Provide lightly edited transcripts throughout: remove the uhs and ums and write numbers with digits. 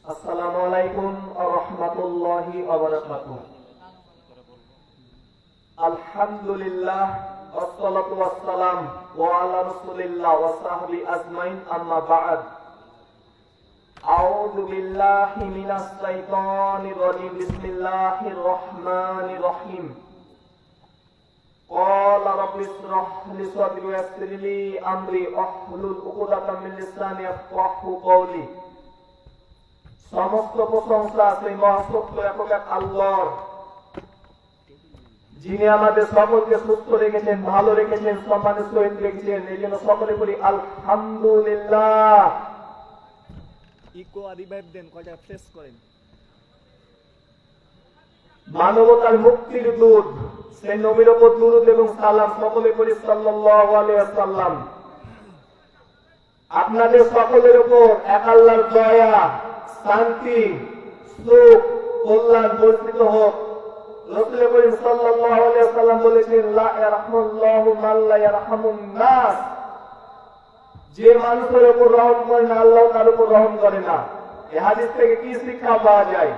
আসসালামু আলাইকুম ওয়া রাহমাতুল্লাহি ওয়া বারাকাতুহু। আলহামদুলিল্লাহ ওয়াসসালাতু ওয়াসসালাম আলা রাসূলিল্লাহ ওয়া সাহবিহি আজমাইন, আম্মা বা'দ। আউযু বিল্লাহি মিনাশ শাইতানির রাজীম। বিসমিল্লাহির রহমানির রহিম। قال رب اشرح لي صدري ويسر لي امري واحلل عقدة من لساني يفقهوا قولي। সমস্ত প্রশংসা সেই মহাসত্য একক এক আল্লাহর, যিনি আমাদের সকলকে সুস্থ রেখেছেন, ভালো রেখেছেন, সম্মানের সহিত রেখেছেন। এই জন্য সকলে বলি আলহামদুলিল্লাহ। ইকো আর রিভাইভ দেন, কয়টা ফ্রেশ করেন। মানবতার মুক্তির দূত সেই নবীর উপর দুরূদ এবং সালাম সকলে করি সাল্লাল্লাহু আলাইহি ওয়াসাল্লাম। আপনাদের সকলের উপর এক আল্লাহর দয়া, শান্তি, সুখ, কল্যাণ বর্ষিত হোক। রাসূল করিম সাল্লাল্লাহু আলাইহি ওয়াসাল্লাম বলেছেন, লা ইয়ারহামুল্লাহু মান লা ইয়ারহামুন নাস। যে মানুষের উপর রহম করে না, আল্লাহ তার উপর রহম করে না। এই হাদিস থেকে কি শিক্ষা পাওয়া যায়?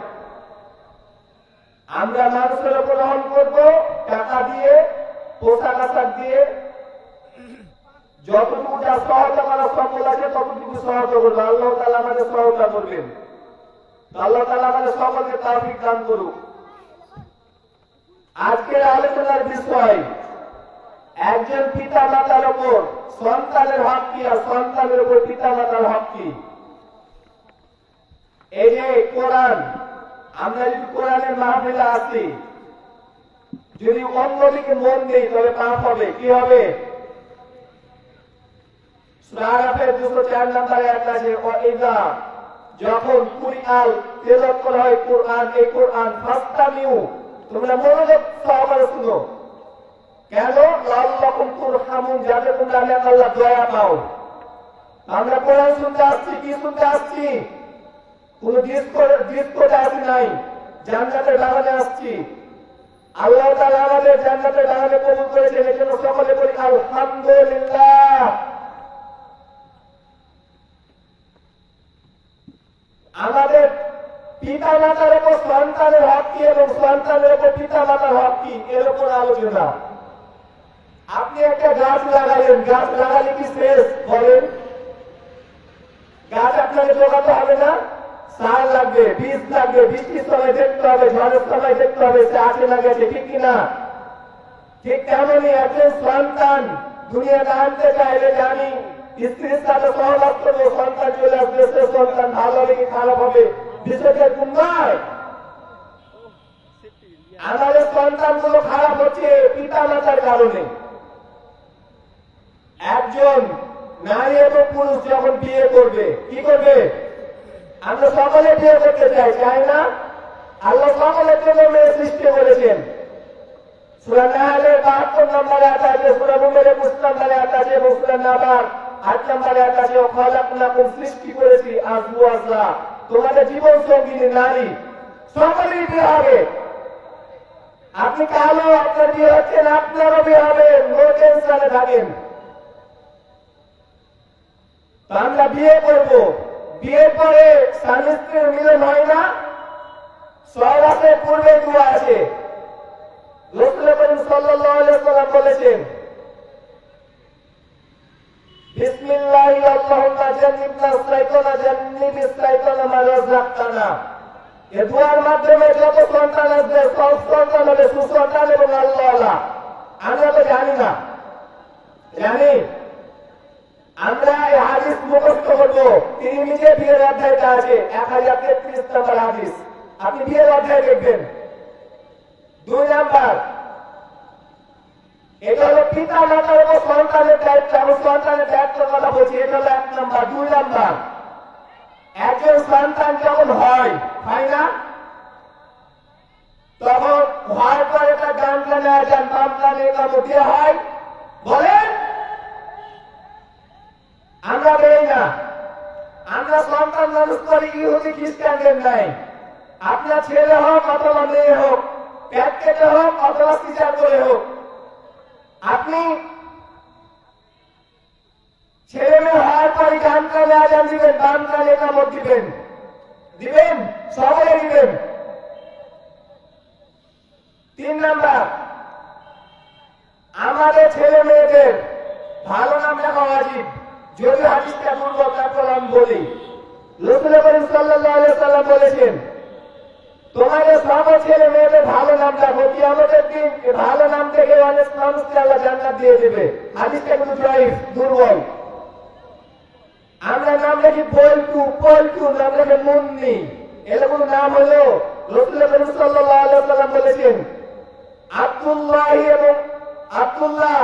আমরা মানুষের উপর রহম করব টাকা দিয়ে, পোশাক আশাক দিয়ে, যতটুকু যা সহায়তা করা সম্ভব আছে ততটুকু সহায়তা করবো। আল্লাহ তাআলা আমাদের সহায়তা করবেন। আল্লাহ তাআলা আমাদের সকলকে তৌফিক দান করুক। আজকের আলোচনার বিষয় একজন পিতা মাতার উপর সন্তানের হক কি আর সন্তানের উপর পিতা মাতার হক কি। এই যে কোরআন, আমরা যদি কোরআনের মাহফিলে আসি, যদি অন্যদিকে মন দেই তবে পাপ হবে। কি হবে? সূরা আরাফের 204 নম্বর আয়াত আছে, ওয়াইদা, যখন কুরআন তেলাওয়াত করা হয় কোরআন, এই কোরআন ফাস্তামিউ, তোমরা মনোযোগ সহকারে শুনো। কেন? লাআল্লাকুম তুরহামুন, যাতে তোমরা আল্লাহ দয়া পাও। আমরা কোরআন শুনতে আসছি, কি শুনতে আসছি? কোন ডিসকোতে আসি নাই, জান্নাতের বাগানে আসছি। আল্লাহ তাআলা আমাদের জান্নাতের বাগানে কবুল করেছেন। এজন্য সকলে বলি আলহামদুলিল্লাহ। আমাদের পিতা মাতার উপর সন্তানের হক কি এবং সন্তানের উপর পিতা মাতার হক কি, এর উপর আলোচনা। আপনি একটা গাছ লাগালেন, গাছ লাগালে কি শেষ? বলেন, গাছ আপনাকে জোগাতে হবে না? সার লাগবে, বীজ লাগবে, বৃষ্টির সময় দেখতে হবে, ঝড়ের সময় দেখতে হবে সে আছে না গেছে, ঠিক কিনা? ঠিক তেমনই একজন সন্তান দুনিয়াতে আনতে চাইলে জানি স্ত্রীর সাথে সহবাস করবে, সন্তান চলে আসবে, সে সন্তান ভালো হবে কি খারাপ হবে বিষয়টা নয়। আমাদের সন্তানগুলো খারাপ হচ্ছে পিতা মাতার কারণে। একজন নারী এবং পুরুষ যখন বিয়ে করবে, কি করবে? আমরা সকলে বিয়ে করতে চাই, চাই না? আল্লাহ সকলের জন্য মেয়ে সৃষ্টি করেছেন। সূরা নাহলের 72 নম্বরে আয়াত আছে, সূরা মুমিনের 25 নম্বরে আয়াত আছে এবং সূরা নাবার 8 নম্বরে আয়াত আছে, খালাকনাকুম, সৃষ্টি করেছি আজওয়াজা, তোমাদের জীবন সঙ্গিনী নারী। সকলেই বিয়ে হবে। আপনি কালো, আপনার বিয়ে হচ্ছে না, আপনারও বিয়ে হবে, নো টেনশনে থাকেন। আমরা বিয়ে করব, বিয়ের পরে স্বামী স্ত্রীর মিলন হয় না? সওয়াতের পূর্বে দোয়া আছে। রাসূল করিম সাল্লাল্লাহু আলাইহি ওয়াসাল্লাম বলেছেন, বিসমিল্লাহি আল্লাহুম্মা জান্নিবনা শাইতানা জান্নিবিস শাইতানা মা রাযাকতানা। এই দোয়ার মাধ্যমে যত সন্তান আসবে সব সন্তান হবে সুসন্তান এবং আল্লাহওয়ালা। আমরা তো জানি না, জানি? আমরা এই হাদিস মুখস্থ করবো। তিরমিজে বিয়ের অধ্যায়টা আছে, 1033 নম্বর হাদিস। আপনি বিয়ের অধ্যায় দেখবেন। 2 নাম্বার, এটা হলো পিতা মাতার উপর সন্তানের দায়িত্ব। আমি সন্তানের দায়িত্বের কথা বলছি, এটা হলো 1 নাম্বার। 2 নাম্বার, একজন সন্তান যখন হয় না, তখন হওয়ার পরে তার ডান কানে আজান, বাম কানে ইকামত দেওয়া হয়। বলেন, আমরা দেই না। আমরা সন্তান মানুষ করি ইহুদি খ্রিস্টানদের নাই। আপনার ছেলে হোক অথবা মেয়ে হোক, পেট কেটে হোক অথবা বিচার করে হোক, আপনি ছেলে মেয়ে হওয়ার পরে ডান কানে আজান দিবেন, বাম কানে ইকামত দিবেন। দিবেন? সকলে দিবেন। 3 নাম্বার, আমাদের ছেলে মেয়েদের ভালো নাম রাখা ওয়াজিব। যদি হাদিসটা দুর্বল তারপর আমি বলি, রাসূল করিম সাল্লাল্লাহু আলাইহি ওয়াসাল্লাম বলেছেন, তোমাদের সব ছেলে মেয়েদের ভালো নাম রাখো, কিয়ামতের দিন ভালো নাম থেকে অনেক মানুষকে আল্লাহ জান্নাত দিয়ে দেবে। হাদিসটা কিন্তু জয়ীফ, দুর্বল। আমরা নাম রাখি পল্টু, পল্টু নাম রাখে মুন্নি, এরকম নাম হলো রাসূল করিম সাল্লাল্লাহু আলাইহি ওয়াসাল্লাম বলেছেন, আব্দুল্লাহ এবং আব্দুল্লাহ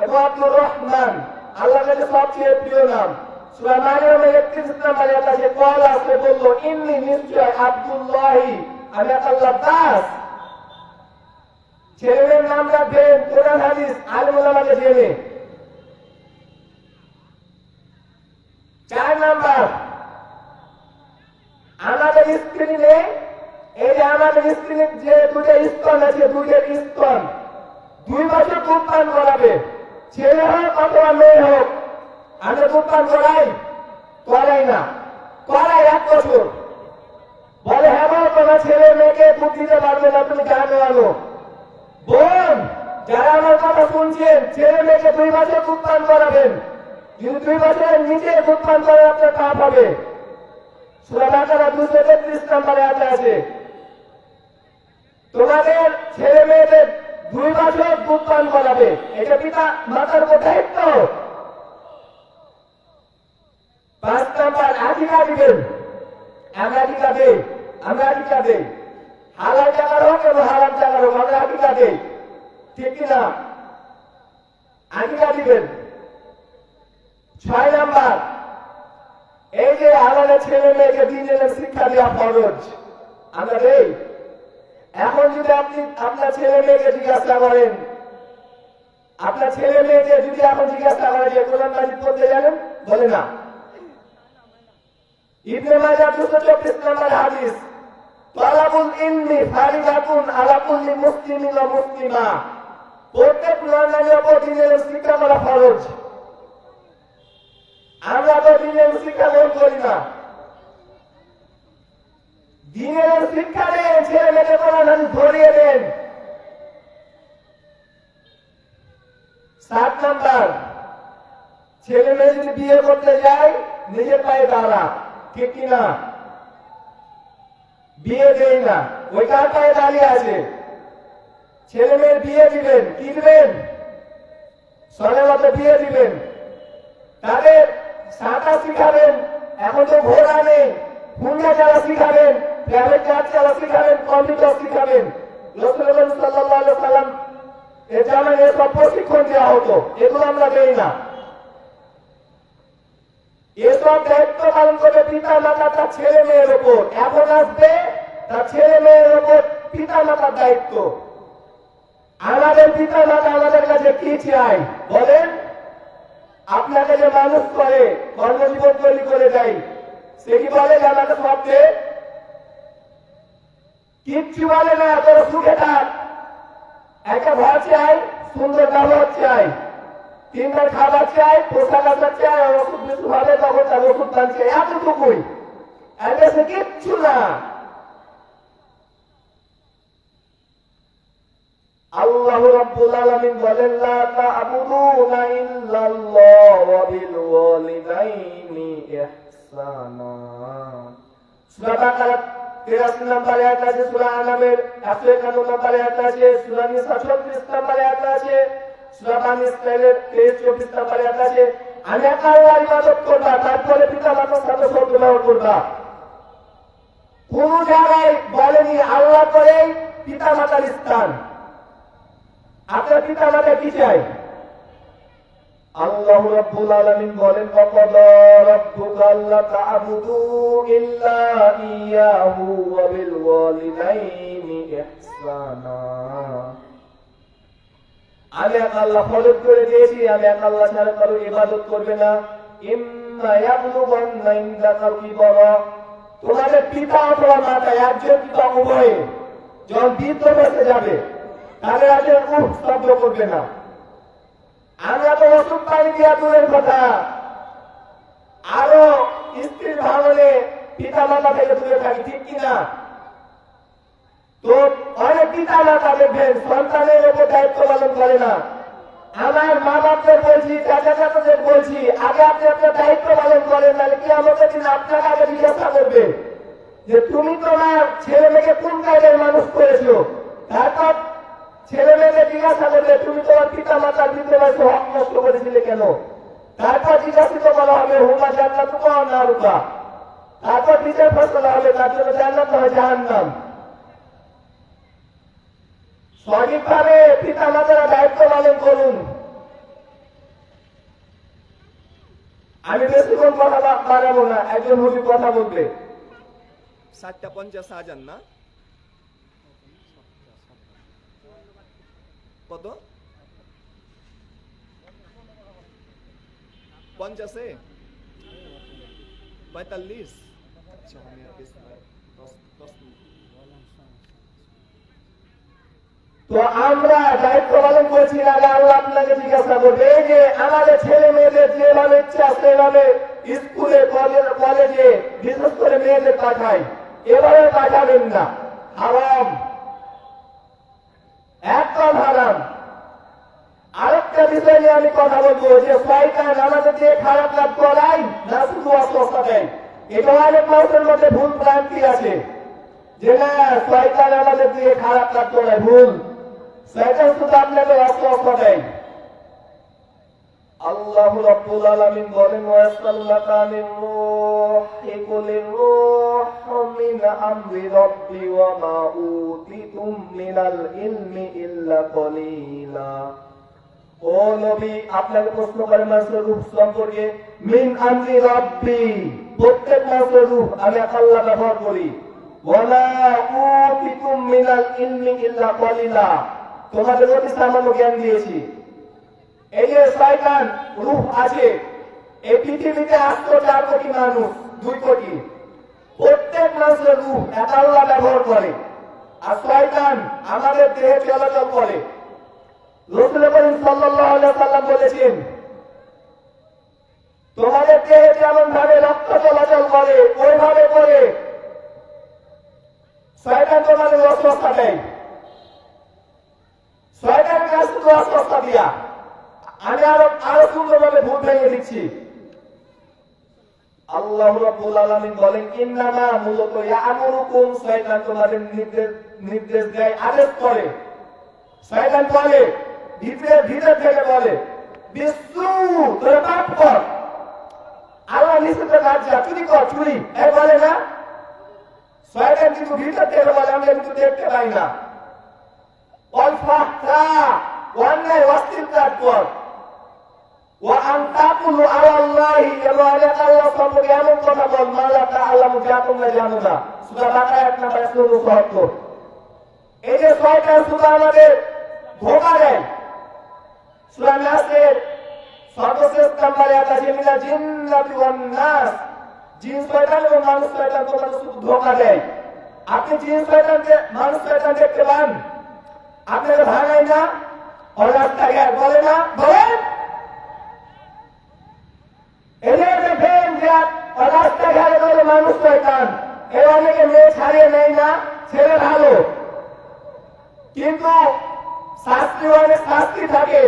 এবং আব্দুর রহমান আল্লাহর কাছে সবচেয়ে প্রিয় নাম। সূরা মারিয়ামের 31 নম্বরে আল্লাহ যে কল আসলে বললো, ইন্নী নিশ্চয় আব্দুল্লাহি, আমি আল্লাহ দাস। ছেলেমেয়ের নাম রাখবেন কোরআন হাদিস আলেম ওলামাকে জেনে। 4 নাম্বার, আমাদের স্ক্রিনে এই যে আমাদের স্ক্রিনে যে দুটো স্তন আছে, দুইটার স্তন 2 বছর দুধ পান করাবে, ছেলে হোক অথবা মেয়ে হোক। আমরা দুধ পান করাই না, করাই 1 বছর। বলে হ্যাঁ বাবা, তোমার ছেলে মেয়েকে দুধ দিতে পারবে না, তুমি জানো আনো। বোন, যারা আমার কথা শুনছেন, ছেলে মেয়েকে 2 বছর দুধ পান করাবেন। যদি 2 বছরের নিচে দুধ পান করে আপনার পাপ হবে। সূরা বাকারা 233 নম্বরে আছে, তোমাদের ছেলে মেয়েদের 2 বছর দুধ পান করাবে। এটা পিতা মাতার উপর দায়িত্ব। 5 নাম্বার, আকিকা দিবেন। আমরা আকিকা দেই, হালাল টাকার হোক এবং হারাম টাকার হোক, আমরা আকিকা দেই, ঠিক কিনা? আকিকা দিবেন। 6 নাম্বার, এই যে হালালের ছেলে মেয়েকে দিনের শিক্ষা দেওয়া ফরজ, আমরা দেই। এখন যদি আপনি আপনার ছেলে মেয়েকে জিজ্ঞাসা করেন, আপনার ছেলে মেয়েকে যদি এখন জিজ্ঞাসা করেন যে কোরআন মাজিদ পড়তে জানেন, বলে না। ইবনে মাজাহ 224 নম্বর হাদিস, তালাবুল ইলমি ফারিদাতুন আলা কুল্লি মুসলিমিন ওয়া মুসলিমা, প্রত্যেক মুসলমানের উপর দিনের শিক্ষা করা ফরজ। আমরা তো দিনের শিক্ষা গ্রহণ করি না। দিনের শিক্ষা দেন, ছেলে মেয়েকে কোরআন হাদিস ধরিয়ে দেন। 7 নাম্বার, ছেলে মেয়ে যদি বিয়ে করতে যায়, নিজের পায়ে দাঁড়া, ঠিক কিনা? বিয়ে দেই না, ওই কার পায়ে দাঁড়িয়ে আছে। ছেলে মেয়ের বিয়ে দিবেন, কি দিবেন? সলেমতে বিয়ে দিবেন। তাদের সাঁতার শিখাবেন, এখন তো ঘোড়া নেই, হুন্ডা চালা শিখাবেন, প্রাইভেট কার চালা শিখাবেন, কম্পিউটার শিখাবেন। রাসূল সাল্লাল্লাহু আলাইহি ওয়াসাল্লাম এর জামানায় এসব প্রশিক্ষণ দেওয়া হতো, এগুলো আমরা দেই না। এসব দায়িত্ব পালন করবে পিতা মাতা তার ছেলে মেয়ের উপর। এখন আসবে তার ছেলে মেয়ের উপর পিতা মাতার দায়িত্ব। আমাদের পিতা মাতা আমাদের কাছে কি চাই বলেন? আপনাকে যে মানুষ করে, কর্মজীবন তৈরি করে দেয়, সে কি বলে যে আমাকে সবকে? কিচ্ছু বলে না, তোর সুখে থাক। একটা ঘর চাই, সুন্দর ব্যবহার চাই, 3 বার খাবার চাই, পোশাক আশাক চাই, আর ওষুধ কিছু হবে তখন তার ওষুধ দান চাই, এতটুকুই। সে কিচ্ছু না। আল্লাহ রাব্বুল আলামিন বলেন, লা তা'বুদুনা ইল্লাল্লাহ ওয়া বিল ওয়ালিদাইনি ইহসানা। সূরা বাকারা 83 নম্বরে আয়াত আছে, সূরা আনামের 151 নম্বরে আয়াত আছে, সূরা নিসা 36 নম্বরে আয়াত আছে, সূরা বানী ইসরাঈলের 23-24 নম্বরে আয়াত আছে। আমি একা আল্লাহর ইবাদত করবা, তারপরে পিতা মাতার সাথে সদ্ব্যবহার করবা। কোন জায়গায় বলেনি আল্লাহ করেই পিতা মাতার স্থান। আপনার পিতা মাতা কি চাই? আল্লাহ রাব্বুল আলামিন বলেন, ওয়াকাদা রাব্বুকা আল্লা তা'বুদু ইল্লা ইয়াহু ওয়া বিল ওয়ালিদাইনি ইহসানা। আমি আল্লাহ ফরজ করে দিয়েছি, আমি আল্লাহ ছাড়া কারো ইবাদত করবে না। ইম্মা ইয়াবলুগান্না ইনদাকাল কিবারা, তোমাদের পিতা অথবা মাতা একজন পিতা উভয়ে যখন বৃদ্ধ বয়সে যাবে, তাহলে আজ শব্দ করবে না। আমরা তো ওষুধ পানি দিয়া দূরের কথা, আরো স্ত্রীর ভাঙনে পিতা মাতা থেকে দূরে থাকি, ঠিক কিনা? তো অনেক পিতা মাতা দেখবেন সন্তানের উপর দায়িত্ব পালন করে না। আমার মা বাপদের বলছি, চাচা চাচাদের বলছি, আগে আপনি আপনার দায়িত্ব পালন করেন, নাহলে কি আমাদের দিন আপনাকে আগে জিজ্ঞাসা করবে যে তুমি তোমার ছেলে মেয়েকে কোন কাজের মানুষ করেছো। তারপর ছেলে মেয়েকে জিজ্ঞাসা করবে তুমি তোমার পিতা মাতার দ্বিতীয় বয়সে হক নষ্ট করেছিলে কেন। তারপর জিজ্ঞাসিত করা হবে হুমা জান্নাত না রূপা। তারপর বিচার ফসলা হবে তার জন্য জান্নাত হয় জাহান্নাম। সঠিকভাবে পিতা মাতারা দায়িত্ব পালন করুন। আমি বেশিক্ষণ কথা বাড়াবো না, একজন হুজুর কথা বলবে। 7:50 আজান না? কত? 50 45? আচ্ছা আমি আর বেশি 10 মিনিট। তো আমরা দায়িত্ব পালন করছি না, আল্লাহ আপনাকে জিজ্ঞাসা করবে। এই যে আমাদের ছেলে মেয়েদের যেভাবে ইচ্ছা সেভাবে স্কুলে কলেজে বিশেষ করে মেয়েদের পাঠাই, এভাবে পাঠাবেন না, হারাম, একদম হারাম। আরেকটা বিষয় নিয়ে আমি কথা বলবো যে শয়তান আমাদের যে খারাপ কাজ করাই না শুধু অস্বস্থা দেয়। এটা অনেক মানুষের মধ্যে ভুল ভ্রান্তি আছে যে না শয়তান আমাদের দিয়ে খারাপ কাজ করায়, ভুল। শয়তান শুধু আপনাকে অস্বস্থা দেয়। আল্লাহ রাব্বুল আলামিন বলেন ওয়াসাল্লাকা আনির রূহি কুলির রূহু মিন আমরি রাব্বি ওয়া মা উতিতুম মিনাল ইলমি ইল্লা কলিলা। ও নবী, আপনাকে প্রশ্ন করে মানুষের রূহ সম্পর্কে। মিন আমরি রাব্বি, প্রত্যেক মানুষের রূহ আমি আল্লাহ ব্যবহার করি। ওয়া মা উতিতুম মিনাল ইলমি ইল্লা কলিলা, তোমাদের অতি সামান্য জ্ঞান দিয়েছি। এই যে শয়তান রূহ আছে, এই পৃথিবীতে 804 কোটি মানুষ, 2 কোটি, প্রত্যেক মানুষের রূহ এক আল্লাহ ব্যবহার করে। আর শয়তান আমাদের দেহে চলাচল করে। রাসূল করিম সাল্লাল্লাহু আলাইহি সাল্লাম বলেছেন তোমাদের দেহে যেমন ভাবে রক্ত চলাচল করে ওইভাবে করে শয়তান তোমাদের অস্বস্থতা দেয়। শয়তানের কাছে শুধু অস্বস্থতা দিয়া। আমি আরো সুন্দরভাবে ভুল ভেঙে দিচ্ছি। আল্লাহ রাব্বুল আলামিন বলেন ইন্নামা, মূলত ইয়ামুরুকুম, শয়তান তোমাদের নির্দেশ দেয়, আদেশ করে। শয়তান বলে ভিতর থেকে বলে বিশ্বু তোরা পাপ কর, আল্লাহ নিষিদ্ধ কাজ যা, চুরি কর, চুরি, এই বলে না। শয়তান কিন্তু ভিতর থেকে বলে আমরা কিন্তু দেখতে পাই না। অন্যায় অশ্লীল কাজ কর। আল্লাহ সম্পর্কে এমন কথা বল আল্লাহ যা তোমরা জানো না। সূরা বাকারা 1:169। এই যে শয়তান শুধু আমাদের ধোঁকা দেয়। সূরা নাসের সর্বশেষ নম্বরে আছে মিনা জিন্নাতি ওয়ান নাস, জিন শয়তান এবং মানুষ শয়তান তোমাদের শুধু ধোঁকা দেয়। আপনি জিন শয়তানকে মানুষ শয়তান দেখতে পান, আপনাকে ভাঙাই না, রাস্তাঘাট বলে না, বলেন এদের দেখেন যে রাস্তাঘাটে বলে মানুষ শয়তান। এর অনেকে মেয়ে ছাড়িয়ে নেয় না, ছেলে ভালো, কিন্তু শাস্তি অনেক শাস্তি থাকে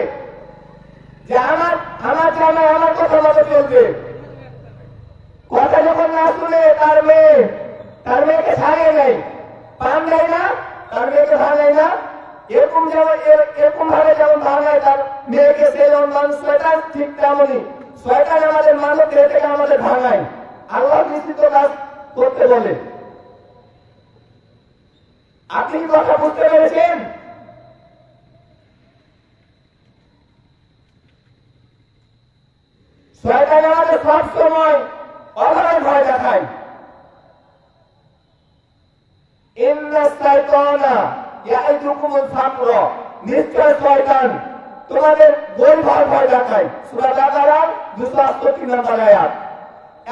যে আমার জামাই আমার কথা মতো চলবে। কথা যখন না শুনে তার মেয়েকে ছাড়িয়ে নেয়, পান দেয় না, তার মেয়েকে ভাঙায় না। এরকম ভাবে যেমন ভাঙায় তার মেয়েকে, সে যেমন মানুষ শয়তান, ঠিক তেমনই শয়তান আমাদের মানব দেহ থেকে আমাদের ভাঙায়, আল্লাহ নিষিদ্ধ কাজ করতে বলে। আপনি কি কথা বুঝতে পেরেছেন? শয়তান আমাদের সব সময় অভাবের ভয় দেখায়। নিশ্চয় শয়তান তোমাদের গরিবের ভয় দেখায়। সূরা বাকারা 268 নম্বর আয়াত।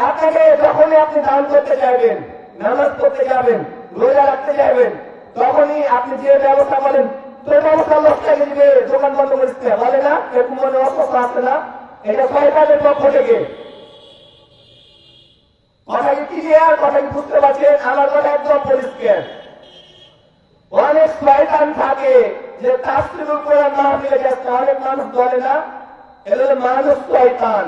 আপনাকে যখনই আপনি দান করতে চাইবেন, নামাজ পড়তে যাবেন, রোজা রাখতে যাবেন, তখনই আপনি যে ব্যবস্থা করেন, তোর ব্যবস্থা 10 টাকা দিবে, দোকান বন্ধ করে দিতে বলে না, এরকম মনে অস্বস্থ আসে না, এটা শয়তানের পক্ষ থেকে। কথা কি ক্লিয়ার, কথা কি বুঝতে পারছেন? আমার কথা একদম পরিষ্কার। অনেক শয়তান থাকে যে তাফসীরুল কোরআন মাহফিলে যাচ্ছে, অনেক মানুষ বলে না এগুলো মানুষ শয়তান।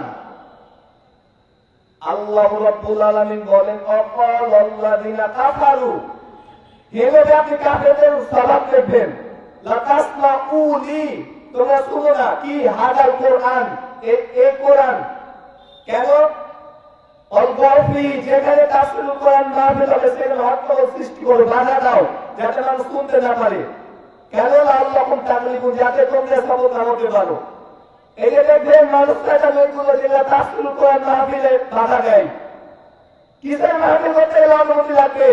আল্লাহ রাব্বুল আলামিন বলেন অকালাল্লাযিনা কাফারু, এভাবে আপনি কাফেরদের স্বভাব দেখবেন। লাতাসমাউলি, তোমরা শুনো না কি হাদাল কোরআন, এই কোরআন কেন অল্পি যেখানে তাফসীরুল কোরআন মাহফিল হবে সেখানে হট্টগোল সৃষ্টি করো, বাধা দাও যাতে মানুষ শুনতে না পারে। কেন আল্লাহকুম তাকলিবুন, যাতে তোমরা সবক নামাতে পারো। এই যে দেখবেন মানুষ শয়তান ওইগুলো যেগুলো তাফসীরুল কোরআন মাহফিলে বাধা দেয়। কিসের মাহফিল করতে গেলে অনুমতি লাগবে?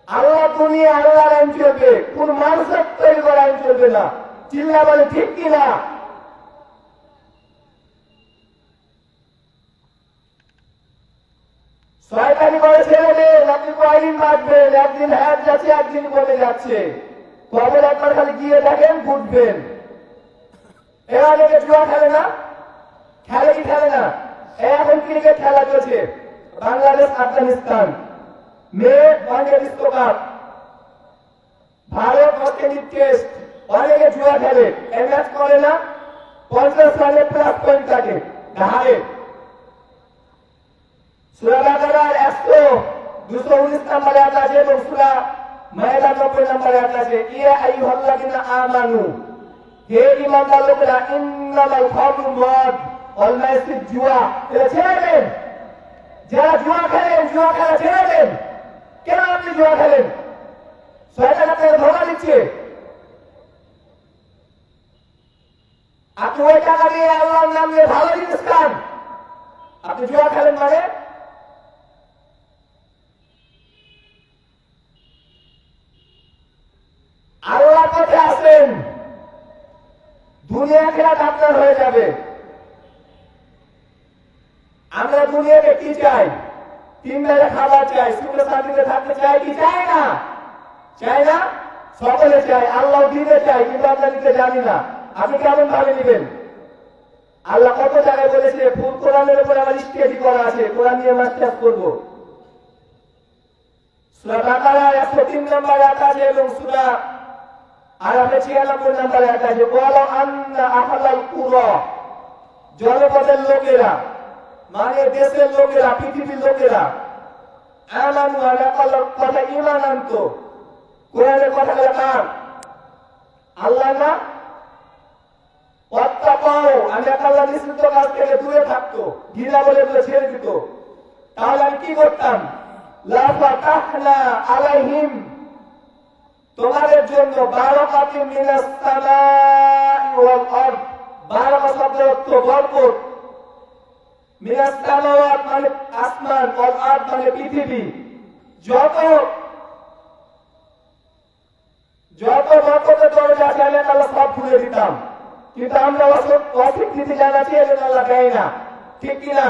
আল্লাহ দুনিয়া আল্লাহর আইন চলবে, কোন মানুষের তৈরি করা আইন চলবে না। চিল্লা বলে ঠিক কিনা? শয়তানি করে ছেড়ে দেন, আপনি কয়দিন বাঁচবেন, একদিন হায়াত যাচ্ছে একদিন বলে যাচ্ছে। কবে একবার খালি গিয়ে দেখেন বুঝবেন। এরা অনেকে জুয়া খেলে না, খেলে কি খেলে না? এখন ক্রিকেট খেলা চলছে, বাংলাদেশ আফগানিস্তান, মেয়ে ওয়ানডে বিশ্বকাপ, ভারত অস্ট্রেলিয়া টেস্ট, অনেকে জুয়া খেলে। এই ম্যাচ করে না, 50 রানে প্লাস পয়েন্ট থাকে হারে। সূরা বাকারার 219 নম্বরে আয়াত আছে এবং সূরা মায়েদার 90 নম্বরে আয়াত আছে, ইয়া আইয়ুহাল্লাযিনা আমানু, হে ঈমানদার লোকেরা, ইন্নামাল খামরু ওয়াল মাইসির, জুয়া এটা ছেড়ে দেন। যারা জুয়া খেলেন, জুয়া খেলা ছেড়ে দেন। কেন আপনি জুয়া খেলেন? শয়তান আপনাকে ধোঁকা দিচ্ছে। আপনি ওই টাকা দিয়ে আল্লাহর নাম নিয়ে ভালো জিনিস খান, আপনি জুয়া খেলেন মানে? আল্লাহর পথে আসেন, দুনিয়া খেলাত আপনার হয়ে যাবে। আমরা দুনিয়াকে কি চাই? 3 বেলা খাবার চাই, সুখে শান্তিতে থাকতে চাই কি চাই না? চাই না? সকলে চাই। আল্লাহ দিতে চাই, কিন্তু আমরা দিতে জানি না। আপনি কেমন ভাবে নিবেন? আল্লাহ কত জায়গায় বলেছে, ফুল কোরআনের উপর আমার স্টেডি করা আছে, কোরআন নিয়ে মাস্টার করবো। সূরা বাকারা 103 নম্বর আয়াত আছে এবং সূরা আরাফে 96 নম্বর আয়াত আছে, ওয়ালা আন্না আহলাল কুরা, জনপদের লোকেরা মানে দেশের লোকেরা, পৃথিবীর লোকেরা, আমানু আল্লাহর কথা ঈমান আনতো। কোরআনের কথা বলে কার? আল্লাহ না? ওয়াত্তাকাউ, আমি আল্লাহর নিষিদ্ধ কাজ থেকে দূরে থাকতো, ঘৃণা বলে বলে ছেড়ে দিত। তাহলে আমি কি করতাম? লা ফাতাহনা আলাইহিম, তোমাদের জন্য বারাকাতুম মিনাস সামাই ওয়াল আরদ, বারাকা শব্দের অর্থ বরকত, মিনাস সামাওয়াত মানে আসমান, ওয়াল আরদ মানে পৃথিবী, যত বরকতের দরজা আছে আমি আল্লাহ সব খুলে দিতাম। কিন্তু আমরা অস্বীকৃতি জানাচ্ছি, এজন্য আল্লাহ দেয় না, ঠিক কিনা?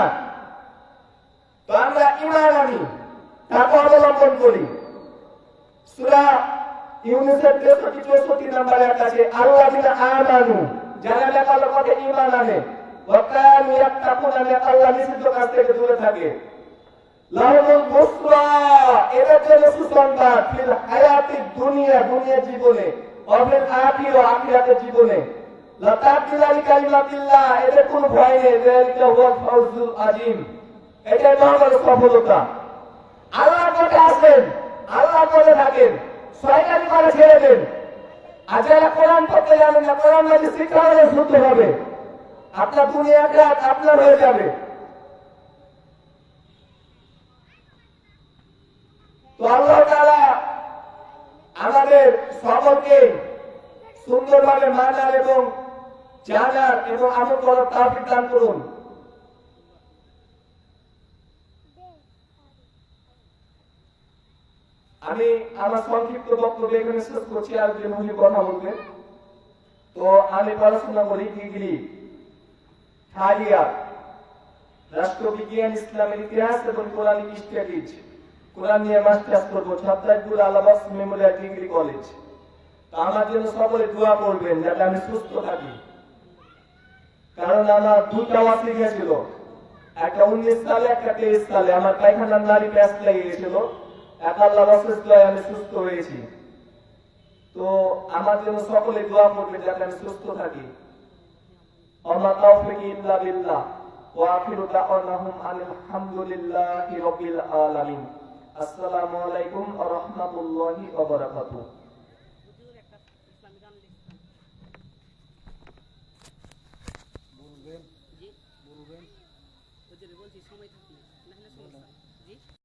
তো আমরা ঈমান আনি, তাকে অবলম্বন করি। সূরা ইউনূসের 63-64 নম্বরে আয়াত আছে, আল্লাযিনা আমানু, যারা আল্লাহর কথা ঈমান আনে, ওয়া কানু ইয়াত্তাকুনা, আল্লাহ নিষিদ্ধ কাজ থেকে দূরে থাকে, লাহুমুল বুশরা, এদের জন্য সুসংবাদ, ফিল হায়াতিদ দুনিয়া, দুনিয়ার জীবনে, ওয়া ফিল আখিরা, আখিরাতের জীবনে, লা তাবদিলা লিকালিমাতিল্লাহ, এদের কোনো ভয় নেই, যালিকা হুয়াল ফাউজুল আযীম, এটাই মহান সফলতা। আল্লাহর পথে আসেন, আল্লাহর পথে থাকেন, শয়তানি করে ছেড়ে দেন। আর যারা কোরআন পড়তে জানেন না, কোরআন মাঝে শিক্ষা হলে শুদ্ধ হবে, আপনার দুনিয়া আখিরাত আপনার হয়ে যাবে। তো আল্লাহ তাআলা আমাদের সকলকে সুন্দরভাবে মানার এবং জানার এবং আমল করার তৌফিক দান করুন। আমি আমার সংক্ষিপ্ত বক্তব্য এখানে শেষ করছি, আর যে মহিলা কথা বলবে। তো আমি পড়াশোনা করি ডিগ্রি থার্ড ইয়ার, রাষ্ট্রবিজ্ঞান, ইসলামের ইতিহাস এবং কোরআনিক স্টাডিজ, কোরআন নিয়ে মাস্টার্স করবো ছাত্রাজপুর আলাবাস মেমোরিয়াল ডিগ্রি কলেজ। তো আমার জন্য সকলে দোয়া করবেন যাতে আমি সুস্থ থাকি, কারণ আমার 2টা ওয়াসিয়া ছিল। একটা 19 সালে একটা 23 সালে আমার পায়খানার নারী প্যাচ লেগে গেছিল, এক আল্লাহর অশেষ আমি সুস্থ হয়েছি। তো আমার জন্য সকলে দোয়া করবে যাতে আমি সুস্থ থাকি। ওমা তাওফিকি ইল্লা বিল্লাহ ওয়া আখিরু দাওয়ানাহুম আলহামদুলিল্লাহি রাব্বিল আলামিন। আসসালামু আলাইকুম ওয়া রাহমাতুল্লাহি ওয়া বারাকাতুহু। জি বলছি সময় থাকলে না হলে সমস্যা। জি